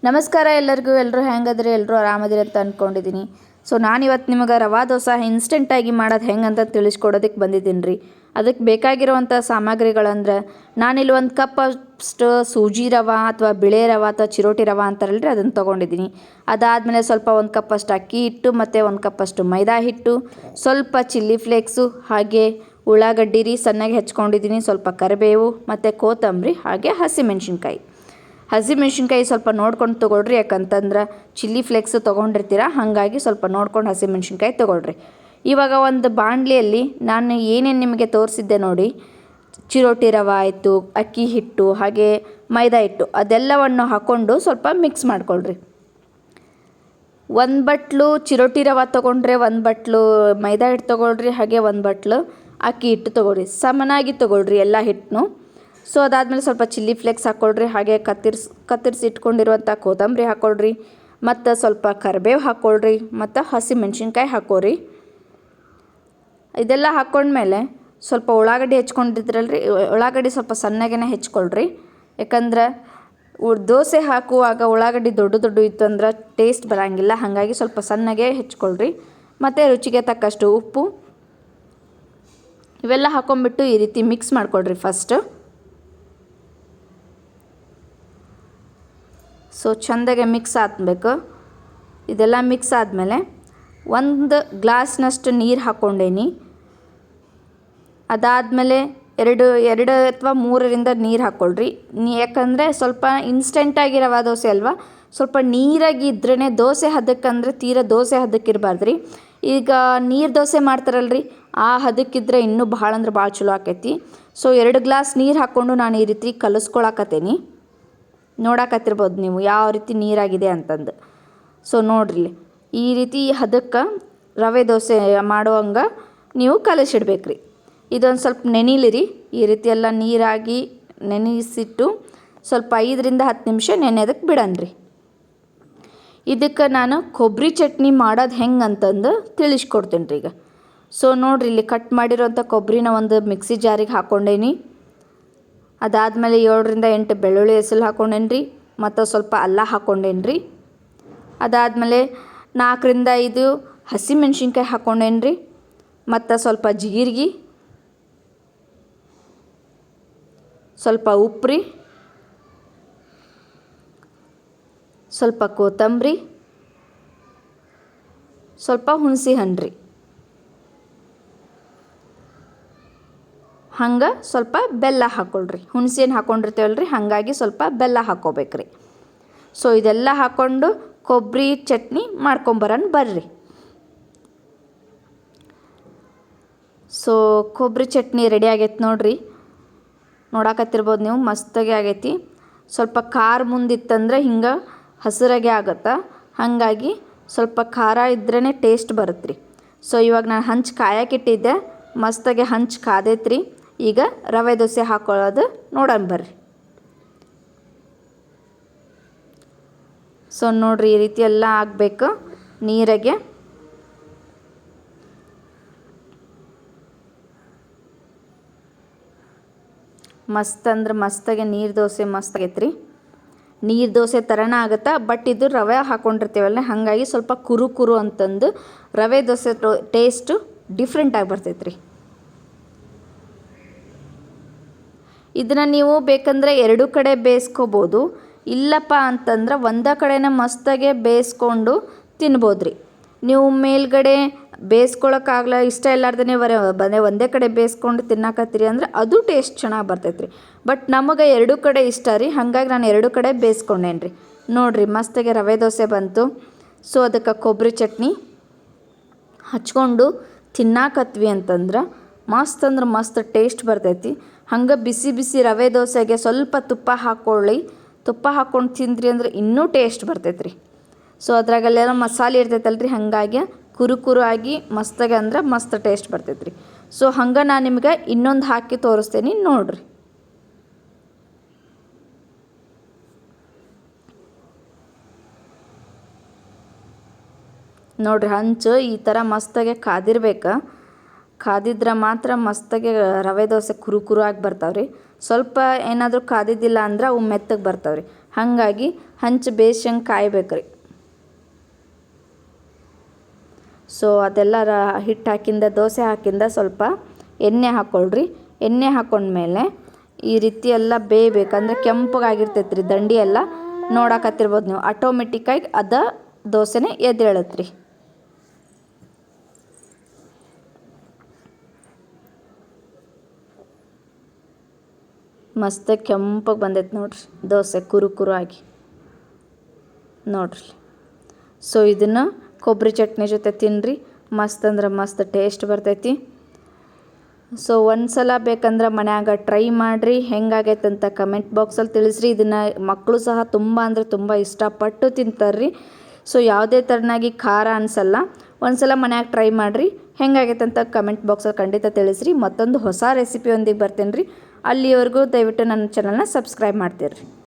ನಮಸ್ಕಾರ ಎಲ್ಲರಿಗೂ. ಎಲ್ಲರೂ ಹೆಂಗದ್ರಿ? ಎಲ್ಲರೂ ಆರಾಮದಿರಿ ಅಂತ ಅಂದ್ಕೊಂಡಿದ್ದೀನಿ. ಸೊ ನಾನಿವತ್ತು ನಿಮಗೆ ರವಾ ದೋಸೆ ಇನ್ಸ್ಟೆಂಟಾಗಿ ಮಾಡೋದು ಹೆಂಗಂತ ತಿಳಿಸ್ಕೊಡೋದಕ್ಕೆ ಬಂದಿದ್ದೀನಿ ರೀ. ಅದಕ್ಕೆ ಬೇಕಾಗಿರುವಂಥ ಸಾಮಗ್ರಿಗಳಂದ್ರೆ ನಾನಿಲ್ಲಿ 1 ಕಪ್ ಅಷ್ಟು ಸೂಜಿ ರವೆ ಅಥವಾ ಬಿಳೆ ರವೆ ಅಥವಾ ಚಿರೋಟಿ ರವೆ ಅಂತಾರಲ್ರಿ, ಅದನ್ನು ತೊಗೊಂಡಿದ್ದೀನಿ. ಅದಾದಮೇಲೆ ಸ್ವಲ್ಪ 1 ಕಪ್ ಅಷ್ಟು ಅಕ್ಕಿ ಹಿಟ್ಟು ಮತ್ತು 1 ಕಪ್ ಅಷ್ಟು ಮೈದಾ ಹಿಟ್ಟು, ಸ್ವಲ್ಪ ಚಿಲ್ಲಿ ಫ್ಲೇಕ್ಸು, ಹಾಗೆ ಉಳ್ಳಾಗಡ್ಡಿ ರೀ ಸಣ್ಣಗೆ ಹೆಚ್ಕೊಂಡಿದ್ದೀನಿ, ಸ್ವಲ್ಪ ಕರಿಬೇವು ಮತ್ತು ಕೊತ್ತಂಬರಿ, ಹಾಗೆ ಹಸಿಮೆಣ್ಸಿನ್ಕಾಯಿ ಸ್ವಲ್ಪ ನೋಡ್ಕೊಂಡು ತೊಗೊಳ್ರಿ. ಯಾಕಂತಂದ್ರೆ ಚಿಲ್ಲಿ ಫ್ಲೇಕ್ಸ್ ತೊಗೊಂಡಿರ್ತೀರ, ಹಾಗಾಗಿ ಸ್ವಲ್ಪ ನೋಡ್ಕೊಂಡು ಹಸಿಮೆಣ್ಸಿನ್ಕಾಯಿ ತೊಗೊಳ್ರಿ. ಇವಾಗ ಒಂದು ಬಾಣಲಿಯಲ್ಲಿ ನಾನು ಏನೇನು ನಿಮಗೆ ತೋರಿಸಿದ್ದೆ ನೋಡಿ, ಚಿರೋಟಿ ರವೆ ಆಯಿತು, ಅಕ್ಕಿ ಹಿಟ್ಟು, ಹಾಗೆ ಮೈದಾ ಹಿಟ್ಟು, ಅದೆಲ್ಲವನ್ನು ಹಾಕ್ಕೊಂಡು ಸ್ವಲ್ಪ ಮಿಕ್ಸ್ ಮಾಡ್ಕೊಳ್ರಿ. 1 ಬಟ್ಲು ಚಿರೋಟಿ ರವೆ ತೊಗೊಂಡ್ರೆ 1 ಬಟ್ಲು ಮೈದಾ ಹಿಟ್ಟು ತೊಗೊಳ್ರಿ, ಹಾಗೆ 1 ಬಟ್ಲು ಅಕ್ಕಿ ಹಿಟ್ಟು ತೊಗೊಳ್ರಿ. ಸಮನಾಗಿ ತೊಗೊಳ್ರಿ ಎಲ್ಲ ಹಿಟ್ಟನ್ನು. ಸೊ ಅದಾದಮೇಲೆ ಸ್ವಲ್ಪ ಚಿಲ್ಲಿ ಫ್ಲೇಕ್ಸ್ ಹಾಕ್ಕೊಳ್ರಿ, ಹಾಗೆ ಕತ್ತರಿಸಿ ಇಟ್ಕೊಂಡಿರುವಂಥ ಕೊತ್ತಂಬರಿ ಹಾಕ್ಕೊಳ್ರಿ, ಮತ್ತು ಸ್ವಲ್ಪ ಕರಿಬೇವು ಹಾಕ್ಕೊಳ್ರಿ, ಮತ್ತು ಹಸಿಮೆಣ್ಸಿನ್ಕಾಯಿ ಹಾಕ್ಕೊರಿ. ಇದೆಲ್ಲ ಹಾಕ್ಕೊಂಡ್ಮೇಲೆ ಸ್ವಲ್ಪ ಉಳ್ಳಾಗಡ್ಡಿ ಹೆಚ್ಕೊಂಡಿದ್ರಲ್ರಿ, ಉಳ್ಳಾಗಡ್ಡಿ ಸ್ವಲ್ಪ ಸಣ್ಣಗೆ ಹೆಚ್ಕೊಳ್ರಿ. ಯಾಕಂದ್ರೆ ದೋಸೆ ಹಾಕುವಾಗ ಉಳ್ಳಾಗಡ್ಡಿ ದೊಡ್ಡ ಇತ್ತು ಅಂದ್ರೆ ಟೇಸ್ಟ್ ಬರೋಂಗಿಲ್ಲ, ಹಾಗಾಗಿ ಸ್ವಲ್ಪ ಸಣ್ಣಗೆ ಹೆಚ್ಕೊಳ್ರಿ. ಮತ್ತು ರುಚಿಗೆ ತಕ್ಕಷ್ಟು ಉಪ್ಪು, ಇವೆಲ್ಲ ಹಾಕ್ಕೊಂಬಿಟ್ಟು ಈ ರೀತಿ ಮಿಕ್ಸ್ ಮಾಡ್ಕೊಳ್ರಿ ಫಸ್ಟು. ಸೊ ಚೆಂದಾಗೆ ಮಿಕ್ಸ್ ಆಗಬೇಕು. ಇದೆಲ್ಲ ಮಿಕ್ಸ್ ಆದಮೇಲೆ 1 ಗ್ಲಾಸ್ನಷ್ಟು ನೀರು ಹಾಕ್ಕೊಂಡೇನಿ. ಅದಾದಮೇಲೆ 2 ಅಥವಾ 3ರಿಂದ ನೀರು ಹಾಕ್ಕೊಳ್ರಿ. ಯಾಕಂದರೆ ಸ್ವಲ್ಪ ಇನ್ಸ್ಟೆಂಟಾಗಿ ರವೆ ದೋಸೆ ಅಲ್ವಾ, ಸ್ವಲ್ಪ ನೀರಾಗಿ ಇದ್ರೇ ದೋಸೆ ಹದಕ್ಕಂದ್ರೆ ತೀರಾ ದೋಸೆ ಹದಕ್ಕಿರಬಾರ್ದು ರೀ. ಈಗ ನೀರು ದೋಸೆ ಮಾಡ್ತಾರಲ್ರಿ, ಆ ಹದಕ್ಕಿದ್ರೆ ಇನ್ನೂ ಭಾಳ ಅಂದ್ರೆ ಭಾಳ ಚಲೋ ಆಕೈತಿ. ಸೊ 2 ಗ್ಲಾಸ್ ನೀರು ಹಾಕ್ಕೊಂಡು ನಾನು ಈ ರೀತಿ ಕಲಿಸ್ಕೊಳಕತ್ತೇನಿ. ನೋಡಕತ್ತಿರ್ಬೋದು ನೀವು ಯಾವ ರೀತಿ ನೀರಾಗಿದೆ ಅಂತಂದು. ಸೊ ನೋಡ್ರಿ, ಈ ರೀತಿ ಹದಕ್ಕೆ ರವೆ ದೋಸೆ ಮಾಡುವಂಗೆ ನೀವು ಕಲಸಿಡ್ಬೇಕ್ರಿ. ಇದೊಂದು ಸ್ವಲ್ಪ ನೆನಿಲಿರಿ. ಈ ರೀತಿ ಎಲ್ಲ ನೀರಾಗಿ ನೆನೆಸಿಟ್ಟು ಸ್ವಲ್ಪ 5ರಿಂದ 10 ನಿಮಿಷ ನೆನೆಯೋದಕ್ಕೆ ಬಿಡನ್ರಿ. ಇದಕ್ಕೆ ನಾನು ಕೊಬ್ಬರಿ ಚಟ್ನಿ ಮಾಡೋದು ಹೆಂಗೆ ಅಂತಂದು ತಿಳಿಸ್ಕೊಡ್ತೀನಿ ರೀ ಈಗ. ಸೊ ನೋಡ್ರಿ, ಇಲ್ಲಿ ಕಟ್ ಮಾಡಿರೋಂಥ ಕೊಬ್ಬರಿನ ಒಂದು ಮಿಕ್ಸಿ ಜಾರಿಗೆ ಹಾಕ್ಕೊಂಡೇನಿ. ಅದಾದಮೇಲೆ 7ರಿಂದ 8 ಬೆಳ್ಳುಳ್ಳಿ ಹೆಸರು ಹಾಕ್ಕೊಂಡೇನಿ ರೀ, ಮತ್ತು ಸ್ವಲ್ಪ ಅಲ್ಲ ಹಾಕ್ಕೊಂಡೇನಿ ರೀ. ಅದಾದಮೇಲೆ 4ರಿಂದ 5 ಹಸಿಮೆಣ್ಸಿನ್ಕಾಯಿ ಹಾಕ್ಕೊಂಡೇನಿ ರೀ, ಮತ್ತು ಸ್ವಲ್ಪ ಜೀರಿಗೆ, ಸ್ವಲ್ಪ ಉಪ್ಪು ರೀ, ಸ್ವಲ್ಪ ಕೊತ್ತಂಬರಿ, ಸ್ವಲ್ಪ ಹುಣಸೆ ಹಣ್ಣು ರೀ, ಹಂಗೆ ಸ್ವಲ್ಪ ಬೆಲ್ಲ ಹಾಕ್ಕೊಳ್ರಿ. ಹುಣಸೆ ಹಣ್ಣು ಹಾಕ್ಕೊಂಡಿರ್ತೇವಲ್ರಿ, ಹಾಗಾಗಿ ಸ್ವಲ್ಪ ಬೆಲ್ಲ ಹಾಕ್ಕೋಬೇಕ್ರಿ. ಸೊ ಇದೆಲ್ಲ ಹಾಕ್ಕೊಂಡು ಕೊಬ್ಬರಿ ಚಟ್ನಿ ಮಾಡ್ಕೊಂಬರೋಣ ಬರ್ರಿ. ಸೊ ಕೊಬ್ಬರಿ ಚಟ್ನಿ ರೆಡಿ ಆಗೈತೆ ನೋಡ್ರಿ. ನೋಡಕತ್ತಿರ್ಬೋದು ನೀವು, ಮಸ್ತಾಗಿ ಆಗೈತಿ. ಸ್ವಲ್ಪ ಖಾರ ಮುಂದಿತ್ತಂದ್ರೆ ಹಿಂಗೆ ಹಸಿರಾಗೆ ಆಗುತ್ತೆ, ಹಾಗಾಗಿ ಸ್ವಲ್ಪ ಖಾರ ಇದ್ರೇ ಟೇಸ್ಟ್ ಬರುತ್ತೆ ರೀ. ಸೊ ಇವಾಗ ನಾನು ಹಂಚು ಕಾಯಕ್ಕಿಟ್ಟಿದ್ದೆ, ಮಸ್ತಾಗಿ ಹಂಚು ಕಾದೈತ್ರಿ. ಈಗ ರವೆ ದೋಸೆ ಹಾಕ್ಕೊಳ್ಳೋದು ನೋಡೋಣ ಬರ್ರಿ. ಸೊ ನೋಡ್ರಿ, ಈ ರೀತಿ ಎಲ್ಲ ಆಗಬೇಕು ನೀರಾಗೆ. ಮಸ್ತ್ ಅಂದ್ರೆ ಮಸ್ತಾಗೆ ನೀರು ದೋಸೆ ಮಸ್ತಾಗೈತೆ ರೀ. ನೀರು ದೋಸೆ ಥರನೇ ಆಗುತ್ತೆ, ಬಟ್ ಇದು ರವೆ ಹಾಕ್ಕೊಂಡಿರ್ತೀವಲ್ಲ, ಹಾಗಾಗಿ ಸ್ವಲ್ಪ ಕುರು ಅಂತಂದು ರವೆ ದೋಸೆ ಟೇಸ್ಟು ಡಿಫ್ರೆಂಟಾಗಿ ಬರ್ತೈತೆ ರೀ. ಇದನ್ನು ನೀವು ಬೇಕಂದರೆ 2 ಕಡೆ ಬೇಯಿಸ್ಕೋಬೋದು. ಇಲ್ಲಪ್ಪ ಅಂತಂದ್ರೆ ಒಂದೇ ಕಡೆನೇ ಮಸ್ತಾಗೆ ಬೇಯಿಸ್ಕೊಂಡು ತಿನ್ಬೋದು ರೀ. ನೀವು ಮೇಲ್ಗಡೆ ಬೇಯಿಸ್ಕೊಳಕ್ಕಾಗಲ್ಲ, ಇಷ್ಟ ಇಲ್ಲಾರ್ದೇ ಒಂದೇ ಕಡೆ ಬೇಯಿಸ್ಕೊಂಡು ತಿನ್ನಕತ್ತೀರಿ ಅಂದ್ರೆ ಅದು ಟೇಸ್ಟ್ ಚೆನ್ನಾಗಿ ಬರ್ತೈತೆ ರೀ. ಬಟ್ ನಮಗೆ 2 ಕಡೆ ಇಷ್ಟ ರೀ, ಹಾಗಾಗಿ ನಾನು 2 ಕಡೆ ಬೇಯಿಸ್ಕೊಂಡೇನಿ ರೀ. ನೋಡಿರಿ, ಮಸ್ತಾಗೆ ರವೆ ದೋಸೆ ಬಂತು. ಸೊ ಅದಕ್ಕೆ ಕೊಬ್ಬರಿ ಚಟ್ನಿ ಹಚ್ಕೊಂಡು ತಿನ್ನಾಕತ್ವಿ ಅಂತಂದ್ರೆ ಮಸ್ತ್ ಅಂದ್ರೆ ಮಸ್ತ್ ಟೇಸ್ಟ್ ಬರ್ತೈತಿ. ಹಂಗೆ ಬಿಸಿ ರವೆ ದೋಸೆಗೆ ಸ್ವಲ್ಪ ತುಪ್ಪ ಹಾಕ್ಕೊಳ್ಳಿ. ತುಪ್ಪ ಹಾಕ್ಕೊಂಡು ತಿಂದ್ರಿ ಅಂದ್ರೆ ಇನ್ನೂ ಟೇಸ್ಟ್ ಬರ್ತೈತೆ ರೀ. ಸೊ ಅದ್ರಾಗಲ್ಲೆಲ್ಲ ಮಸಾಲೆ ಇರ್ತೈತಲ್ರಿ, ಹಾಗಾಗಿ ಕುರು ಆಗಿ ಮಸ್ತಾಗೆ ಅಂದ್ರೆ ಮಸ್ತ್ ಟೇಸ್ಟ್ ಬರ್ತೈತೆ ರೀ. ಸೊ ಹಂಗೆ ನಾನು ನಿಮ್ಗೆ ಇನ್ನೊಂದು ಹಾಕಿ ತೋರಿಸ್ತೀನಿ ನೋಡಿರಿ. ನೋಡಿರಿ, ಹಂಚು ಈ ಥರ ಮಸ್ತಾಗೆ ಕಾದಿದ್ರೆ ಮಾತ್ರ ಮಸ್ತಾಗೆ ರವೆ ದೋಸೆ ಕುರು ಆಗಿ ಬರ್ತಾವೆ ರೀ. ಸ್ವಲ್ಪ ಏನಾದರೂ ಕಾದಿದ್ದಿಲ್ಲ ಅಂದ್ರೆ ಅವು ಮೆತ್ತಗೆ ಬರ್ತಾವೆ ರೀ. ಹಾಗಾಗಿ ಹಂಚು ಬೇಯಿಸಂಗೆ ಕಾಯ್ಬೇಕ್ರಿ. ಸೊ ಅದೆಲ್ಲ ಹಿಟ್ಟು ಹಾಕಿಂದ ದೋಸೆ ಹಾಕಿಂದ ಸ್ವಲ್ಪ ಎಣ್ಣೆ ಹಾಕ್ಕೊಳ್ರಿ. ಎಣ್ಣೆ ಹಾಕ್ಕೊಂಡ್ಮೇಲೆ ಈ ರೀತಿ ಎಲ್ಲ ಬೇಯಬೇಕಂದ್ರೆ ಕೆಂಪಗಾಗಿರ್ತೈತೆ ರೀ ದಂಡಿ ಎಲ್ಲ ನೋಡಕತ್ತಿರ್ಬೋದು ನೀವು. ಆಟೋಮೆಟಿಕ್ಕಾಗಿ ದೋಸೆನೇ ಎದ್ದೇಳತ್ರಿ. ಮಸ್ತ್ ಕೆಂಪಗೆ ಬಂದೈತೆ ನೋಡ್ರಿ ದೋಸೆ ಕುರು ಆಗಿ ನೋಡ್ರಿ. ಸೊ ಇದನ್ನು ಕೊಬ್ಬರಿ ಚಟ್ನಿ ಜೊತೆ ತಿನ್ನಿರಿ, ಮಸ್ತ್ ಅಂದ್ರೆ ಮಸ್ತ್ ಟೇಸ್ಟ್ ಬರ್ತೈತಿ. ಸೊ ಒಂದು ಸಲ ಬೇಕಂದ್ರೆ ಮನ್ಯಾಗ ಟ್ರೈ ಮಾಡಿರಿ, ಹೆಂಗಾಗೈತೆ ಅಂತ ಕಮೆಂಟ್ ಬಾಕ್ಸಲ್ಲಿ ತಿಳಿಸ್ರಿ. ಇದನ್ನು ಮಕ್ಕಳು ಸಹ ತುಂಬ ಅಂದರೆ ತುಂಬ ಇಷ್ಟಪಟ್ಟು ತಿಂತಾರ್ರಿ. ಸೊ ಯಾವುದೇ ಥರನಾಗಿ ಖಾರ ಅನಿಸಲ್ಲ. ಒಂದು ಸಲ ಮನ್ಯಾಗ ಟ್ರೈ ಮಾಡಿರಿ, ಹೆಂಗಾಗೈತೆ ಅಂತ ಕಮೆಂಟ್ ಬಾಕ್ಸಲ್ಲಿ ಖಂಡಿತ ತಿಳಿಸ್ರಿ. ಮತ್ತೊಂದು ಹೊಸ ರೆಸಿಪಿಯೊಂದಿಗೆ ಬರ್ತೀನಿ ರೀ. ಅಲ್ಲಿವರೆಗೂ ದಯವಿಟ್ಟು ನನ್ನ ಚಾನಲ್ನ ಸಬ್ಸ್ಕ್ರೈಬ್ ಮಾಡ್ತೀರಿ.